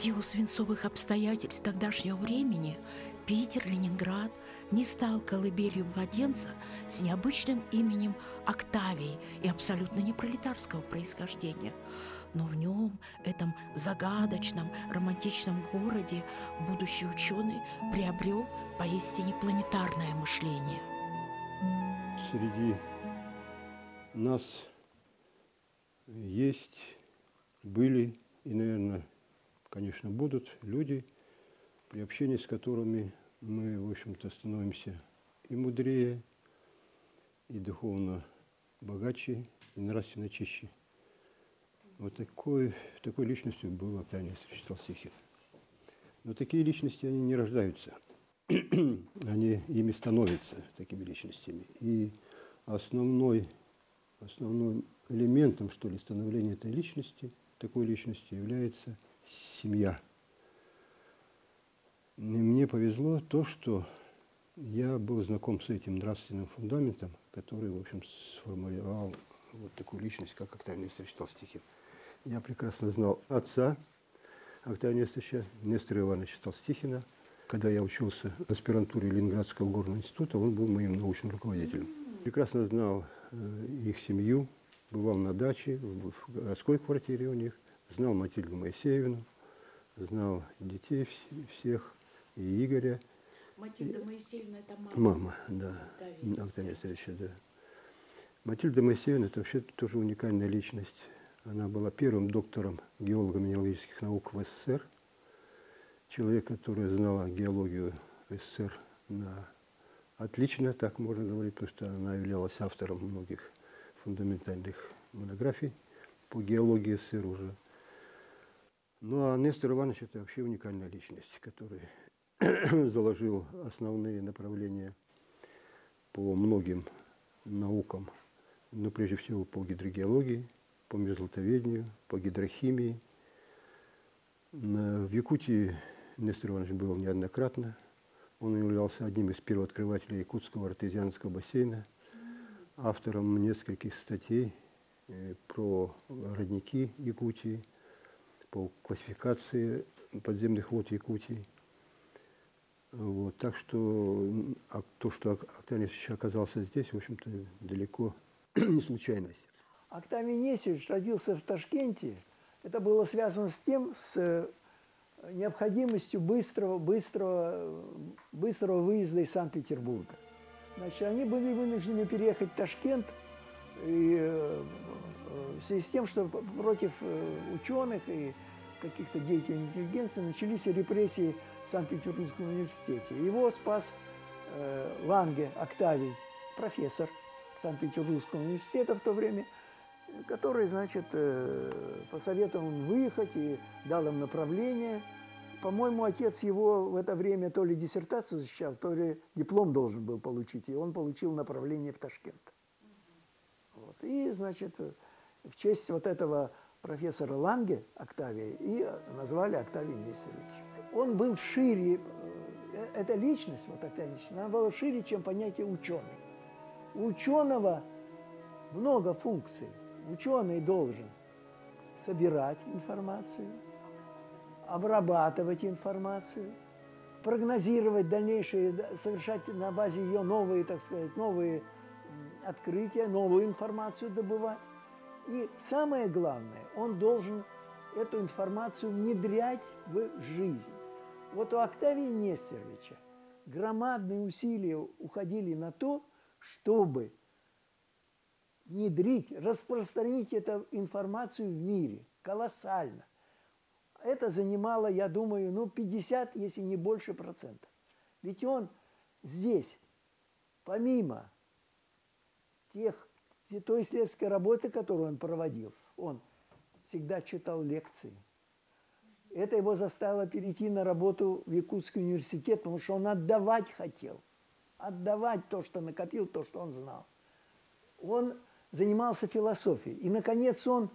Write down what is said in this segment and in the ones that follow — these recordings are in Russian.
силу свинцовых обстоятельств тогдашнего времени Питер, Ленинград не стал колыбелью младенца с необычным именем Октавий и абсолютно не пролетарского происхождения. Но в нем, этом загадочном, романтичном городе, будущий ученый приобрел поистине планетарное мышление. Среди нас есть, были и, наверное, конечно, будут люди, при общении с которыми мы, в общем-то, становимся и мудрее, и духовно богаче, и нравственно чище. Вот такой личностью был Октавий Несторович Толстихин. Но такие личности, они не рождаются. Они ими становятся, такими личностями. И основным элементом, что ли, становления этой личности, такой личности, является семья. И мне повезло то, что я был знаком с этим нравственным фундаментом, который, в общем, сформулировал вот такую личность, как Октавий Несторович Толстихин. Я прекрасно знал отца Октавия Несторовича, Нестора Ивановича Толстихина. Когда я учился в аспирантуре Ленинградского горного института, он был моим научным руководителем. Прекрасно знал их семью, бывал на даче, в городской квартире у них, знал Матильду Моисеевну, знал детей всех, и Игоря. Матильда Моисеевна – это мама. Мама, да, Октавия Несторовича, да. Матильда Моисеевна – это вообще тоже уникальная личность. Она была первым доктором геолого-минералогических наук в СССР. Человек, который знал геологию СССР отлично, так можно говорить, потому что она являлась автором многих фундаментальных монографий по геологии СССР уже. Ну а Нестор Иванович – это вообще уникальная личность, который заложил основные направления по многим наукам, но прежде всего по гидрогеологии, по мерзлотоведению, по гидрохимии. В Якутии Нестор Иванович был неоднократно. Он являлся одним из первооткрывателей якутского артезианского бассейна, автором нескольких статей про родники Якутии, по классификации подземных вод Якутии. Вот. Так что то, что Октавий Несторович оказался здесь, в общем-то, далеко не случайность. Октавий Несторович родился в Ташкенте. Это было связано с тем, с необходимостью быстрого выезда из Санкт-Петербурга. Значит, они были вынуждены переехать в Ташкент, и в связи с тем, что против ученых и каких-то деятелей интеллигенции начались репрессии в Санкт-Петербургском университете. Его спас Ланге Октавий, профессор Санкт-Петербургского университета в то время, который, значит, посоветовал им выехать и дал им направление. По-моему, отец его в это время то ли диссертацию защищал, то ли диплом должен был получить, и он получил направление в Ташкент. Вот. И, значит, в честь вот этого профессора Ланге Октавия и назвали Октавий Несторович. Он был шире, эта личность, вот Октавий Несторович, она была шире, чем понятие ученый. У ученого много функций. Ученый должен собирать информацию, обрабатывать информацию, прогнозировать дальнейшие, совершать на базе ее новые, так сказать, новые открытия, новую информацию добывать. И самое главное, он должен эту информацию внедрять в жизнь. Вот у Октавия Несторовича громадные усилия уходили на то, чтобы внедрить, распространить эту информацию в мире. Колоссально. Это занимало, я думаю, 50, если не больше процентов. Ведь он здесь, помимо той исследовательской работы, которую он проводил, он всегда читал лекции. Это его заставило перейти на работу в Якутский университет, потому что он отдавать хотел. Отдавать то, что накопил, то, что он знал. Он занимался философией. И, наконец, он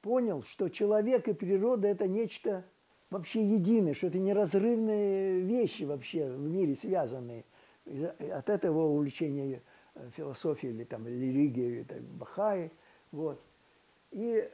понял, что человек и природа – это нечто вообще единое, что это неразрывные вещи вообще в мире связанные. От этого увлечения философией или там, религией, или, Бахаи. Вот. И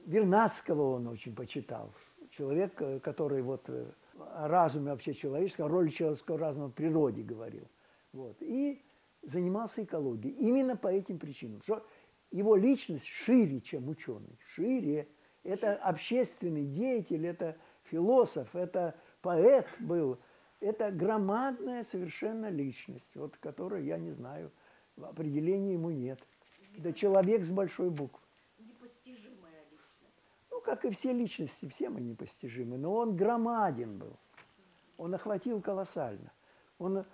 Вернадского он очень почитал. человек, который вот о разуме вообще человеческом, о роли человеческого разума в природе говорил. Вот. И занимался экологией. Именно по этим причинам. Что его личность шире, чем ученый. Шире. Это общественный деятель, это философ, это поэт был. Это громадная совершенно личность, вот, которую, я не знаю, определения ему нет. Это человек с большой буквы. Непостижимая личность. Ну, как и все личности, все мы непостижимы, но он громаден был. Он охватил колоссально. Он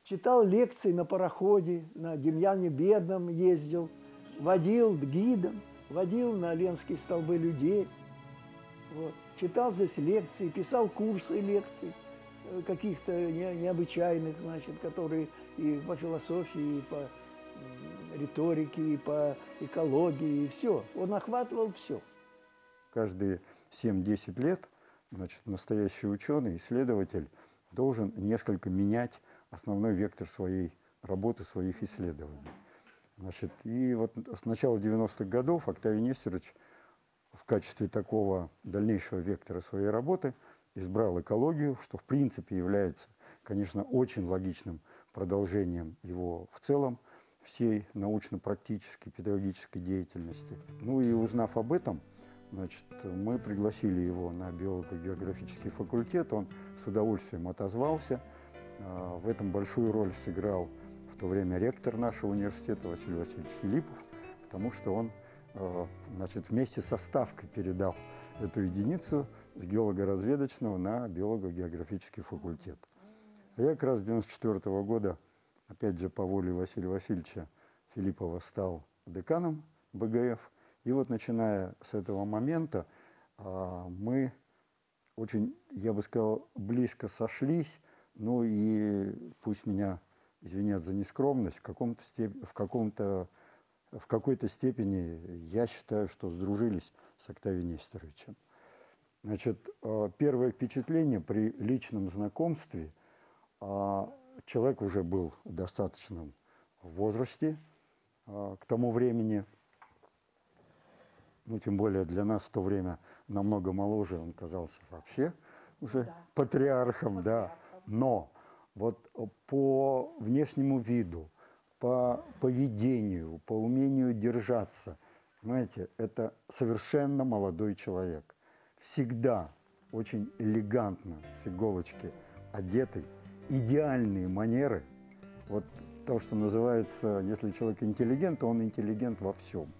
читал лекции на пароходе, на Демьяне Бедном ездил, водил гидом, водил на Ленские столбы людей. Вот. Читал здесь лекции, писал курсы лекций каких-то необычайных, значит, которые и по философии, и по риторике, и по экологии, и все. Он охватывал все. Каждые 7-10 лет, значит, настоящий ученый, исследователь должен несколько менять основной вектор своей работы, своих исследований. Значит, и вот с начала 90-х годов Октавий Нестерович в качестве такого дальнейшего вектора своей работы избрал экологию, что в принципе является, конечно, очень логичным продолжением его в целом всей научно-практической, педагогической деятельности. Ну и узнав об этом, значит, мы пригласили его на биолого-географический факультет, он с удовольствием отозвался. В этом большую роль сыграл в то время ректор нашего университета Василий Васильевич Филиппов, потому что он, значит, вместе со ставкой передал эту единицу с геолого-разведочного на биолого-географический факультет. А я как раз с 1994 года, опять же, по воле Василия Васильевича Филиппова, стал деканом БГФ. И вот начиная с этого момента мы очень, я бы сказал, близко сошлись. Ну и пусть меня извинят за нескромность, в какой-то степени я считаю, что сдружились с Октавием Нестеровичем. Значит, первое впечатление при личном знакомстве, человек уже был в достаточном возрасте к тому времени, ну, тем более для нас в то время намного моложе, он казался вообще уже патриархом, да. Но вот по внешнему виду, по поведению, по умению держаться, понимаете, это совершенно молодой человек. Всегда очень элегантно, с иголочки одетый, идеальные манеры. Вот то, что называется, если человек интеллигент, то он интеллигент во всем.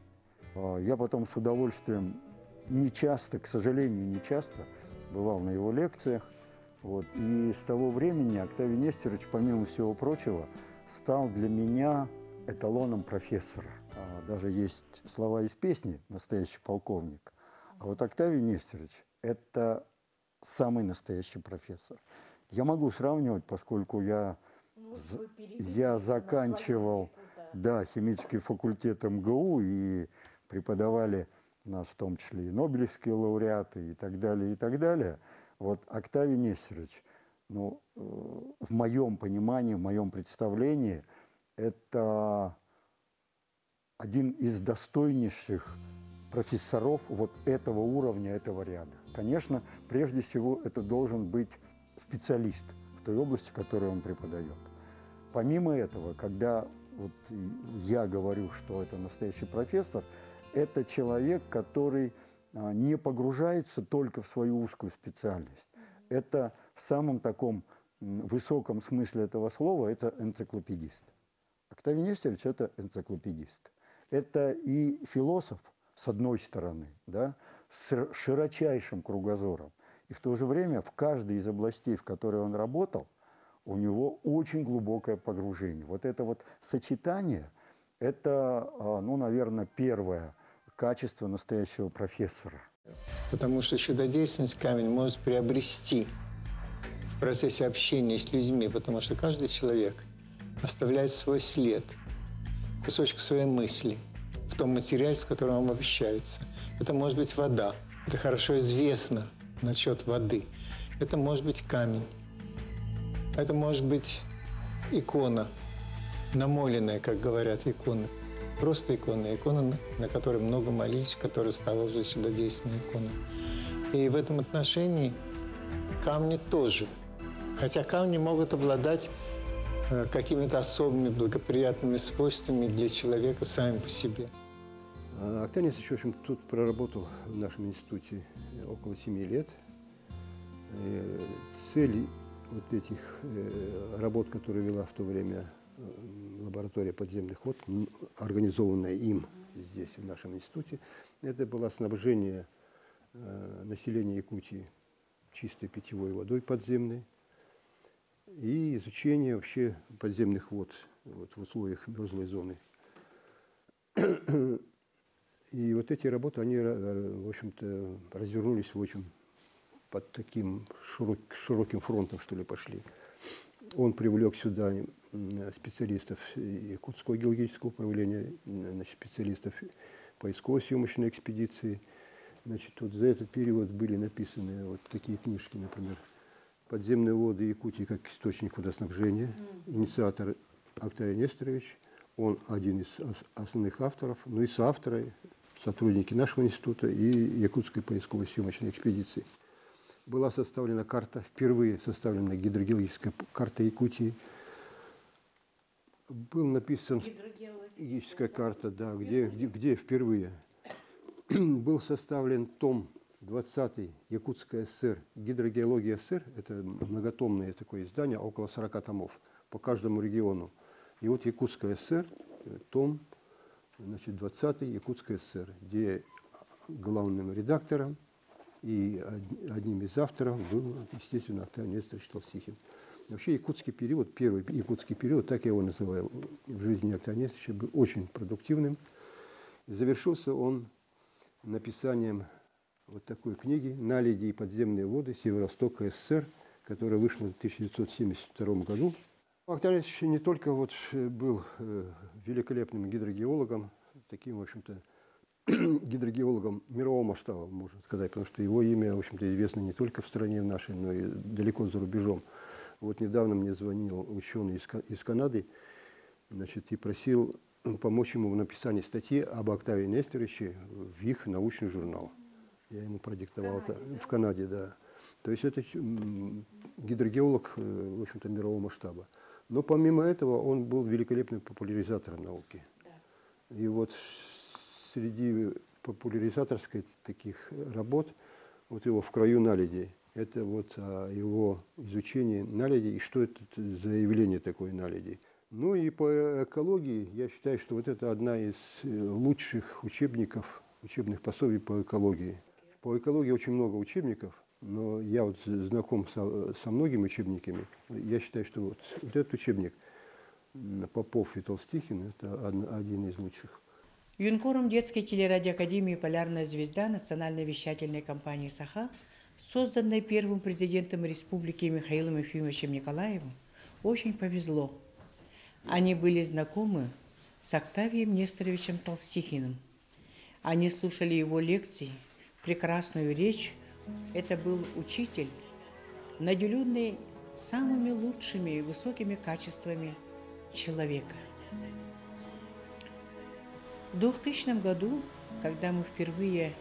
Я потом с удовольствием, не часто, к сожалению, не часто, бывал на его лекциях. Вот. И с того времени Октавий Нестерович, помимо всего прочего, стал для меня эталоном профессора. Даже есть слова из песни «Настоящий полковник». А вот Октавий Нестерович – это самый настоящий профессор. Я могу сравнивать, поскольку я заканчивал химический факультет МГУ, и преподавали у нас в том числе и нобелевские лауреаты, и так далее, и так далее. Вот Октавий Нестерович, ну, в моем понимании, в моем представлении, это один из достойнейших профессоров вот этого уровня, этого ряда. Конечно, прежде всего, это должен быть специалист в той области, в которой он преподает. Помимо этого, когда вот я говорю, что это настоящий профессор, это человек, который не погружается только в свою узкую специальность. Это в самом таком высоком смысле этого слова, это энциклопедист. Октавий Нестерович – это энциклопедист. Это и философ, с одной стороны, да, с широчайшим кругозором. И в то же время в каждой из областей, в которой он работал, у него очень глубокое погружение. Вот это вот сочетание – это, ну, наверное, первое качество настоящего профессора. Потому что чудодейственность камень может приобрести в процессе общения с людьми, потому что каждый человек оставляет свой след, кусочек своей мысли в том материале, с которым он общается. Это может быть вода. Это хорошо известно насчет воды. Это может быть камень. Это может быть икона, намоленная, как говорят, икона. Просто икона, на которой много молились, которая стала уже чудодейственной иконой. И в этом отношении камни тоже. Хотя камни могут обладать какими-то особыми благоприятными свойствами для человека сами по себе. Октавий Несторович, в общем, тут проработал в нашем институте около 7 лет. Цель вот этих работ, которые вела в то время лаборатория подземных вод, организованная им здесь, в нашем институте, это было снабжение населения Якутии чистой питьевой водой подземной и изучение вообще подземных вод вот, в условиях мерзлой зоны. И вот эти работы, они, в общем-то, развернулись в очень под таким широким фронтом, что ли, пошли. Он привлек сюда специалистов Якутского геологического управления, специалистов поисково-съемочной экспедиции. Значит, вот за этот период были написаны вот такие книжки, например, «Подземные воды Якутии как источник водоснабжения», инициатор Октавий Несторович, он один из основных авторов, ну и соавторы, сотрудники нашего института и Якутской поисково-съемочной экспедиции. Была составлена карта, впервые составлена гидрогеологическая карта Якутии. Был написан геологическая карта, да, где впервые. Был составлен том 20-й Якутская ССР, гидрогеология ССР, это многотомное такое издание, около 40 томов по каждому региону. И вот Якутская ССР, том, значит, 20-й Якутская ССР, где главным редактором и одним из авторов был, естественно, Октавий Несторович Толстихин. Вообще якутский период, первый якутский период, так я его называю, в жизни Октавия Несторовича, был очень продуктивным. И завершился он написанием вот такой книги «Наледи и подземные воды Северо-Востока СССР», которая вышла в 1972 году. Октавий Несторович не только вот был великолепным гидрогеологом, таким, в общем-то, гидрогеологом мирового масштаба, можно сказать, потому что его имя, в общем-то, известно не только в стране нашей, но и далеко за рубежом. Вот недавно мне звонил ученый из Канады, значит, и просил помочь ему в написании статьи об Октавии Несторовиче в их научный журнал. Я ему продиктовал это в Канаде, да. То есть это гидрогеолог, в общем-то, мирового масштаба. Но помимо этого он был великолепным популяризатором науки. Да. И вот среди популяризаторских таких работ, вот его «В краю наледей», это вот его изучение наледей и что это за явление такое наледей. Ну и по экологии я считаю, что вот это одна из лучших учебников, учебных пособий по экологии. По экологии очень много учебников, но я вот знаком со многими учебниками. Я считаю, что вот этот учебник Попов и Толстихин – это один из лучших. Юнкором детской телерадиоакадемии «Полярная звезда» национальной вещательной компании «Саха», созданной первым президентом республики Михаилом Ефимовичем Николаевым, очень повезло. Они были знакомы с Октавием Несторовичем Толстихиным. Они слушали его лекции, прекрасную речь. Это был учитель, наделенный самыми лучшими и высокими качествами человека. В 2000 году, когда мы впервые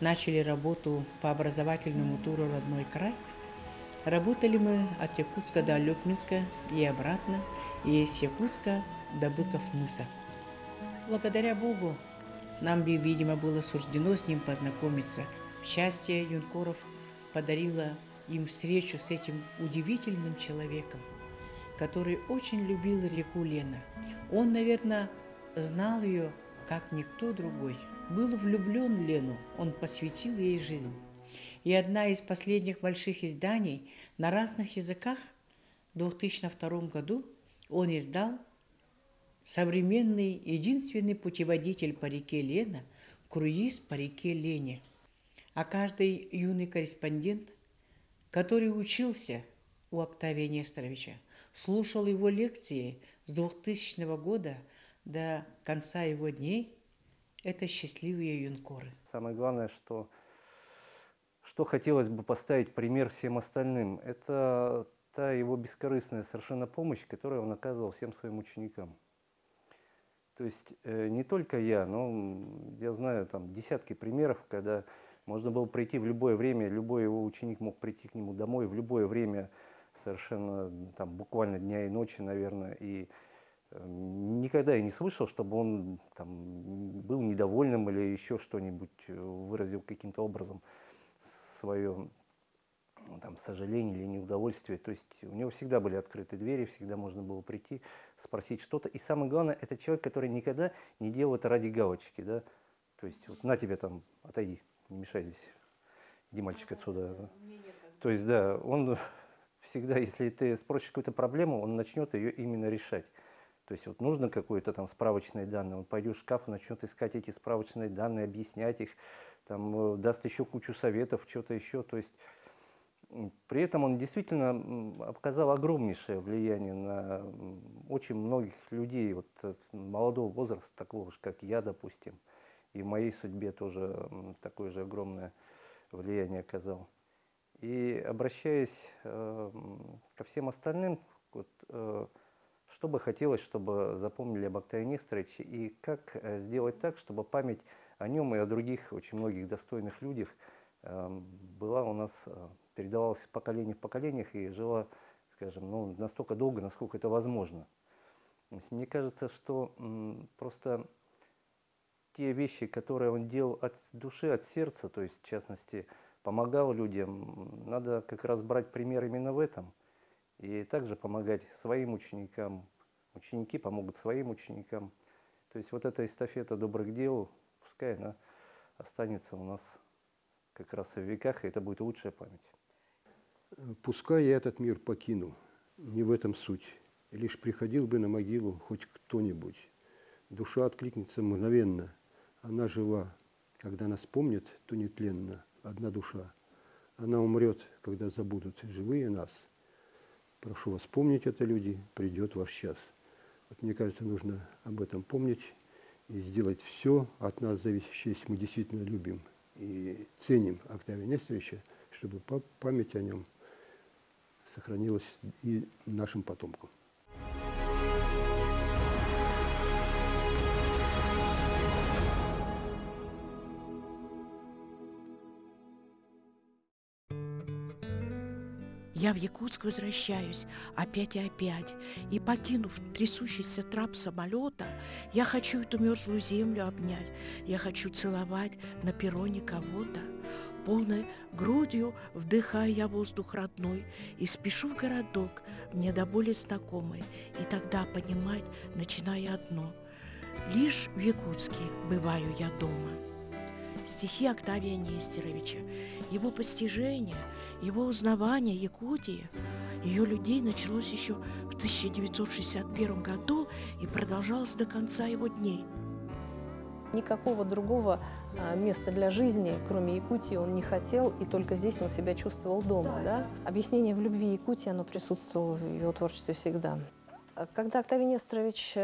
начали работу по образовательному туру «Родной край», работали мы от Якутска до Алёкминска и обратно, и с Якутска до Быков-мыса. Благодаря Богу, нам, видимо, было суждено с ним познакомиться. Счастье Юнкоров подарило им встречу с этим удивительным человеком, который очень любил реку Лена. Он, наверное, знал ее, как никто другой. Был влюблен в Лену, он посвятил ей жизнь. И одна из последних больших изданий на разных языках в 2002 году он издал современный, единственный путеводитель по реке Лена, круиз по реке Лене. А каждый юный корреспондент, который учился у Октавия Несторовича, слушал его лекции с 2000 года до конца его дней, это счастливые юнкоры. Самое главное, что хотелось бы поставить пример всем остальным, это та его бескорыстная совершенно помощь, которую он оказывал всем своим ученикам. То есть не только я, но я знаю там десятки примеров, когда Можно было прийти в любое время, любой его ученик мог прийти к нему домой в любое время, совершенно там буквально дня и ночи, наверное. И никогда я не слышал, чтобы он там был недовольным или еще что-нибудь, выразил каким-то образом свое там сожаление или неудовольствие. То есть у него всегда были открыты двери, всегда можно было прийти, спросить что-то. И самое главное, это человек, который никогда не делал это ради галочки, да. То есть вот на тебе там, отойди, не мешай здесь, иди, мальчик, отсюда. То есть да, он всегда, если ты спросишь какую-то проблему, он начнет ее именно решать. То есть вот нужно какое-то там справочные данные, он пойдет в шкаф, начнет искать эти справочные данные, объяснять их, там даст еще кучу советов, что-то еще. То есть при этом он действительно оказал огромнейшее влияние на очень многих людей вот молодого возраста, такого же, как я, допустим. И в моей судьбе тоже такое же огромное влияние оказал. И обращаясь ко всем остальным, вот, что бы хотелось, чтобы запомнили об Октавии Несторовиче, и как сделать так, чтобы память о нем и о других очень многих достойных людях была у нас, передавалась из поколения в поколениях и жила, скажем, ну, настолько долго, насколько это возможно. То есть, мне кажется, что просто те вещи, которые он делал от души, от сердца, то есть, в частности, помогал людям, надо как раз брать пример именно в этом. И также помогать своим ученикам, ученики помогут своим ученикам. То есть вот эта эстафета добрых дел, пускай она останется у нас как раз в веках, и это будет лучшая память. Пускай я этот мир покину, не в этом суть. Лишь приходил бы на могилу хоть кто-нибудь. Душа откликнется мгновенно, она жива. Когда нас помнит, то нетленна одна душа. Она умрет, когда забудут живые нас. Прошу вас помнить это, люди, придет ваш час. Вот мне кажется, нужно об этом помнить и сделать все от нас зависящее, если мы действительно любим и ценим Октавия Несторовича, чтобы память о нем сохранилась и нашим потомкам. Я в Якутск возвращаюсь опять и опять, и, покинув трясущийся трап самолета, я хочу эту мерзлую землю обнять, я хочу целовать на перроне кого-то. Полной грудью вдыхаю я воздух родной и спешу в городок, мне до боли знакомый, и тогда понимать начинаю одно: лишь в Якутске бываю я дома. Стихи Октавия Нестеровича, его постижение, его узнавание Якутии, ее людей началось еще в 1961 году и продолжалось до конца его дней. Никакого другого места для жизни, кроме Якутии, он не хотел, и только здесь он себя чувствовал дома. Да? Объяснение в любви Якутии, оно присутствовало в его творчестве всегда. Когда Октавий Несторович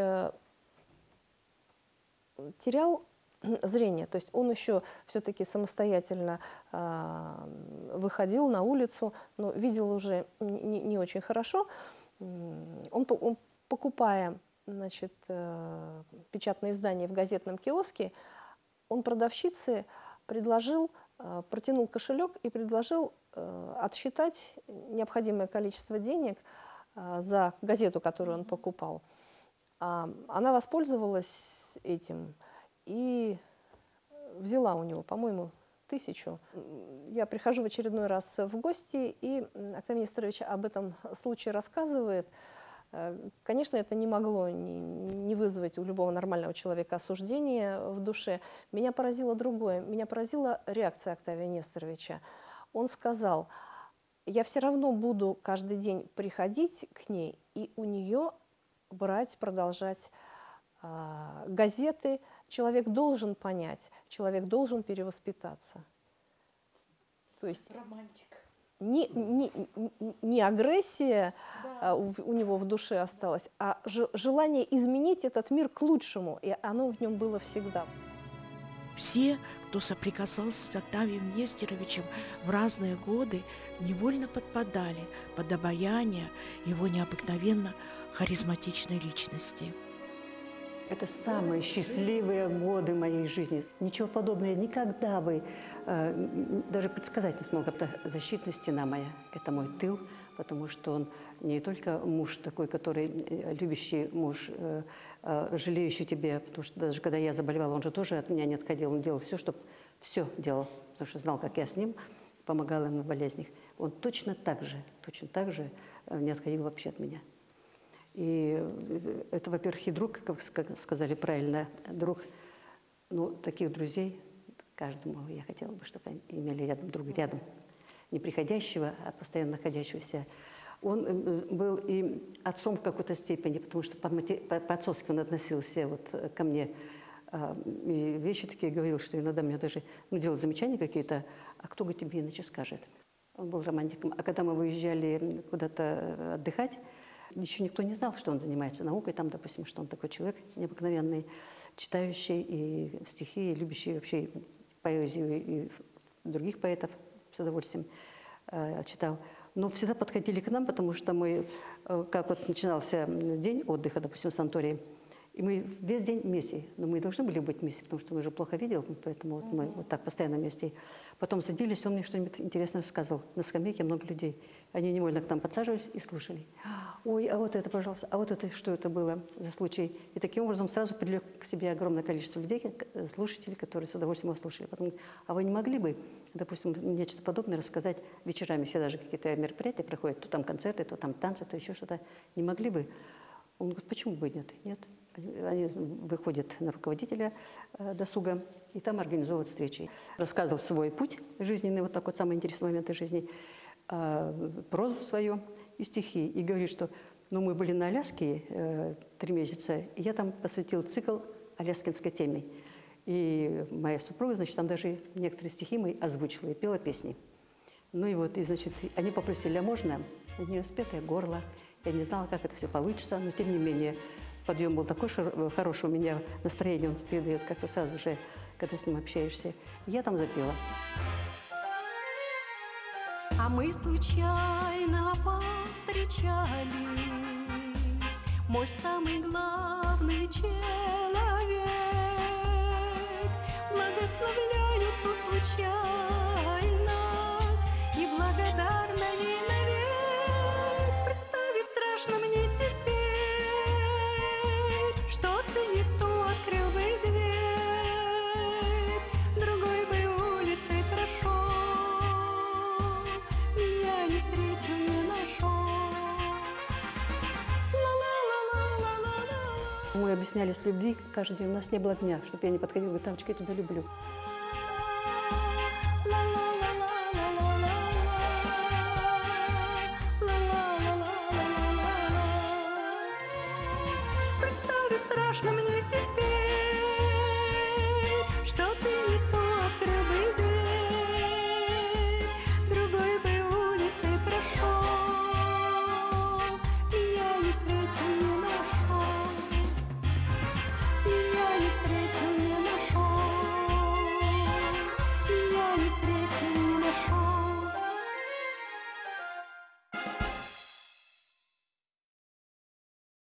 терял зрение, то есть он еще все-таки самостоятельно выходил на улицу, но видел уже не очень хорошо. Он покупая, значит, печатное издание в газетном киоске, он продавщице предложил, протянул кошелек и предложил отсчитать необходимое количество денег за газету, которую он покупал. Она воспользовалась этим и взяла у него, по-моему, 1000. Я прихожу в очередной раз в гости, и Октавий Несторович об этом случае рассказывает. Конечно, это не могло не вызвать у любого нормального человека осуждения в душе. Меня поразило другое. Меня поразила реакция Октавия Несторовича. Он сказал: я все равно буду каждый день приходить к ней и у нее брать, продолжать газеты. Человек должен понять, человек должен перевоспитаться. То есть не агрессия у него в душе осталась, а желание изменить этот мир к лучшему, и оно в нем было всегда. Все, кто соприкасался с Октавием Нестеровичем в разные годы, невольно подпадали под обаяние его необыкновенно харизматичной личности. Это самые счастливые годы моей жизни. Ничего подобного я никогда бы даже предсказать не смог. Это защитная стена моя, это мой тыл, потому что он не только муж такой, который любящий муж, жалеющий тебя, потому что даже когда я заболевала, он же тоже от меня не отходил, он делал все, чтобы все делал, потому что знал, как я с ним помогала ему в болезнях. Он точно так же не отходил вообще от меня. И это, во-первых, и друг, как сказали правильно, друг, ну, таких друзей каждому я хотела бы, чтобы они имели рядом друга, рядом, не приходящего, а постоянно находящегося. Он был и отцом в какой-то степени, потому что по-отцовски он относился вот ко мне. И вещи такие говорил, что иногда мне даже делал замечания какие-то, а кто бы тебе иначе скажет. Он был романтиком. А когда мы выезжали куда-то отдыхать, еще никто не знал, что он занимается наукой, там, допустим, что он такой человек необыкновенный, читающий и стихи, и любящий вообще поэзию и других поэтов с удовольствием читал. Но всегда подходили к нам, потому что мы, как вот начинался день отдыха, допустим, в санатории, и мы весь день вместе, но мы должны были быть вместе, потому что он уже плохо видел, поэтому вот мы вот так постоянно вместе. Потом садились, он мне что-нибудь интересное рассказывал. На скамейке много людей. Они невольно к нам подсаживались и слушали. Ой, а вот это, пожалуйста, а вот это, что это было за случай? И таким образом сразу привлек к себе огромное количество людей, слушателей, которые с удовольствием его слушали. Потом, а вы не могли бы, допустим, нечто подобное рассказать вечерами? Все даже какие-то мероприятия проходят, то там концерты, то там танцы, то еще что-то. Не могли бы? Он говорит, почему бы нет? Нет. Они выходят на руководителя досуга и там организовывают встречи. Рассказывал свой путь жизненный, вот такой самый интересный момент жизни, прозу свою и стихи. И говорит, что мы были на Аляске 3 месяца, и я там посвятил цикл аляскинской теме. И моя супруга, значит, там даже некоторые стихи мои озвучила и пела песни. Ну и вот, и, значит, они попросили, а можно? У нее спетое горло. Я не знала, как это все получится, но тем не менее подъем был такой хороший, у меня настроение он передает как-то сразу же, когда с ним общаешься. Я там запела. А мы случайно повстречались, мой самый главный человек. Благословляю ту случайность и благодарна ей навек. Представить страшно мне теперь, что ты не ту открыл бы дверь, другой бы улицей прошел, меня не встретил, не нашел. Мы объяснялись любви каждый день. У нас не было дня, чтобы я не подходила, говорю, Тамочка, я тебя люблю. Представить страшно мне теперь,